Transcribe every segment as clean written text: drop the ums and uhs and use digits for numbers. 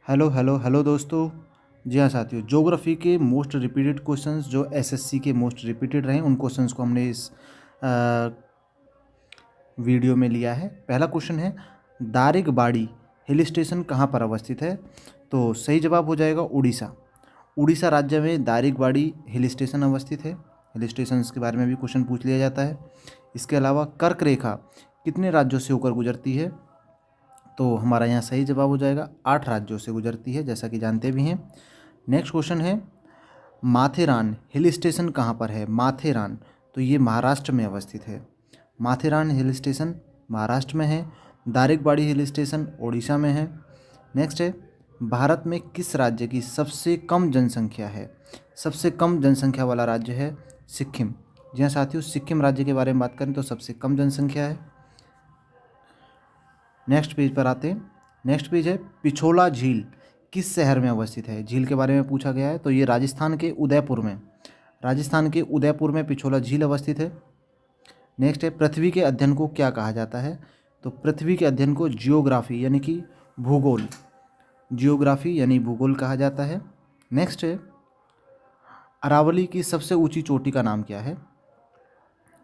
Hello hello hello दोस्तों। जी हाँ साथियों, ज्योग्राफी के मोस्ट रिपीटेड क्वेश्चंस जो एसएससी के मोस्ट रिपीटेड रहे उन क्वेश्चंस को हमने इस वीडियो में लिया है। पहला क्वेश्चन है, दारिगबाड़ी हिल स्टेशन कहाँ पर अवस्थित है? तो सही जवाब हो जाएगा उड़ीसा। उड़ीसा राज्य में दारिगबाड़ी हिल स्टेशन अवस्थित है। हिल स्टेशंस के बारे में भी क्वेश्चन पूछ लिया जाता है। इसके अलावा कर्क रेखा कितने राज्यों से होकर गुजरती है? तो हमारा यहाँ सही जवाब हो जाएगा 8 राज्यों से गुजरती है, जैसा कि जानते भी हैं। नेक्स्ट क्वेश्चन है, माथेरान हिल स्टेशन कहाँ पर है? माथेरान, तो ये महाराष्ट्र में अवस्थित है। माथेरान हिल स्टेशन महाराष्ट्र में है। दारिगबाड़ी हिल स्टेशन उड़ीसा में है। नेक्स्ट है, भारत में किस राज्य की सबसे कम जनसंख्या है? सबसे कम जनसंख्या वाला राज्य है सिक्किम। जी हाँ साथियों, सिक्किम राज्य के बारे में बात करें तो सबसे कम जनसंख्या है। नेक्स्ट पेज पर आते हैं। नेक्स्ट पेज है, पिछोला झील किस शहर में अवस्थित है? झील के बारे में पूछा गया है, तो ये राजस्थान के उदयपुर में, राजस्थान के उदयपुर में पिछोला झील अवस्थित है। नेक्स्ट है, पृथ्वी के अध्ययन को क्या कहा जाता है? तो पृथ्वी के अध्ययन को जियोग्राफी यानी कि भूगोल, जियोग्राफी यानी भूगोल कहा जाता है। नेक्स्ट है, अरावली की सबसे ऊंची चोटी का नाम क्या है?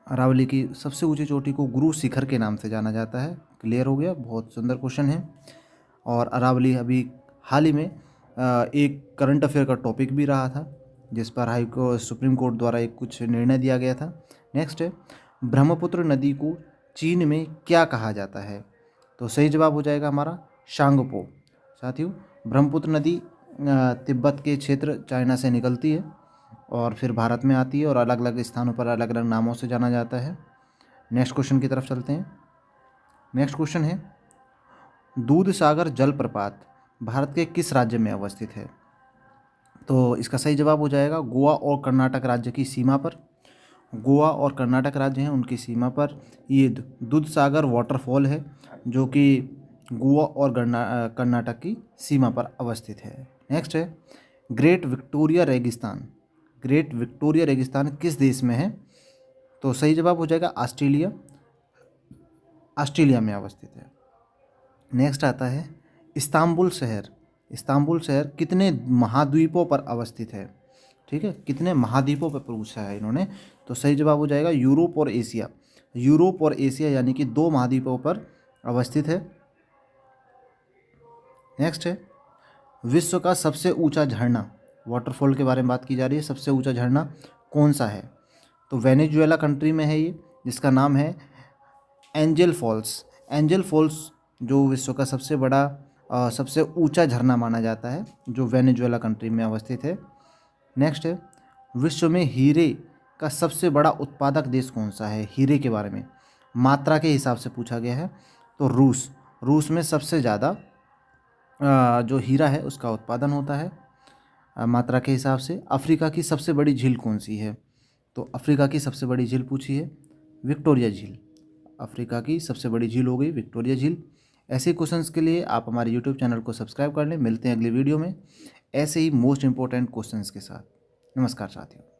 अरावली की सबसे ऊंची चोटी को गुरु शिखर के नाम से जाना जाता है। क्लियर हो गया, बहुत सुंदर क्वेश्चन है। और अरावली अभी हाल ही में एक करंट अफेयर का टॉपिक भी रहा था, जिस पर सुप्रीम कोर्ट द्वारा एक कुछ निर्णय दिया गया था। नेक्स्ट है, ब्रह्मपुत्र नदी को चीन में क्या कहा जाता है? तो सही जवाब हो जाएगा हमारा शांगपो। साथियों, ब्रह्मपुत्र नदी तिब्बत के क्षेत्र चाइना से निकलती है और फिर भारत में आती है और अलग अलग स्थानों पर अलग अलग नामों से जाना जाता है। नेक्स्ट क्वेश्चन की तरफ चलते हैं। नेक्स्ट क्वेश्चन है, दूध सागर जलप्रपात भारत के किस राज्य में अवस्थित है? तो इसका सही जवाब हो जाएगा गोवा और कर्नाटक राज्य की सीमा पर। गोवा और कर्नाटक राज्य हैं, उनकी सीमा पर ये दूध सागर वाटरफॉल है, जो कि गोवा और कर्नाटक की सीमा पर अवस्थित है। नेक्स्ट है, ग्रेट विक्टोरिया रेगिस्तान, ग्रेट विक्टोरिया रेगिस्तान किस देश में है? तो सही जवाब हो जाएगा ऑस्ट्रेलिया, ऑस्ट्रेलिया में अवस्थित है। नेक्स्ट आता है, इस्तांबुल शहर, इस्तांबुल शहर कितने महाद्वीपों पर अवस्थित है? ठीक है, कितने महाद्वीपों पर पूछा है इन्होंने, तो सही जवाब हो जाएगा यूरोप और एशिया। यूरोप और एशिया यानी कि 2 महाद्वीपों पर अवस्थित है। नेक्स्ट है, विश्व का सबसे ऊंचा झरना, वाटरफॉल के बारे में बात की जा रही है, सबसे ऊंचा झरना कौन सा है? तो वेनेजुएला कंट्री में है ये, जिसका नाम है एंजल फॉल्स। एंजल फॉल्स जो विश्व का सबसे बड़ा सबसे ऊंचा झरना माना जाता है, जो वेनेजुएला कंट्री में अवस्थित है। नेक्स्ट है, विश्व में हीरे का सबसे बड़ा उत्पादक देश कौन सा है? हीरे के बारे में मात्रा के हिसाब से पूछा गया है, तो रूस, रूस में सबसे ज़्यादा जो हीरा है उसका उत्पादन होता है मात्रा के हिसाब से। अफ्रीका की सबसे बड़ी झील कौन सी है? तो अफ्रीका की सबसे बड़ी झील पूछी है विक्टोरिया झील। अफ्रीका की सबसे बड़ी झील हो गई विक्टोरिया झील। ऐसे क्वेश्चंस के लिए आप हमारे यूट्यूब चैनल को सब्सक्राइब कर लें। मिलते हैं अगली वीडियो में ऐसे ही मोस्ट इंपॉर्टेंट क्वेश्चंस के साथ। नमस्कार साथियों।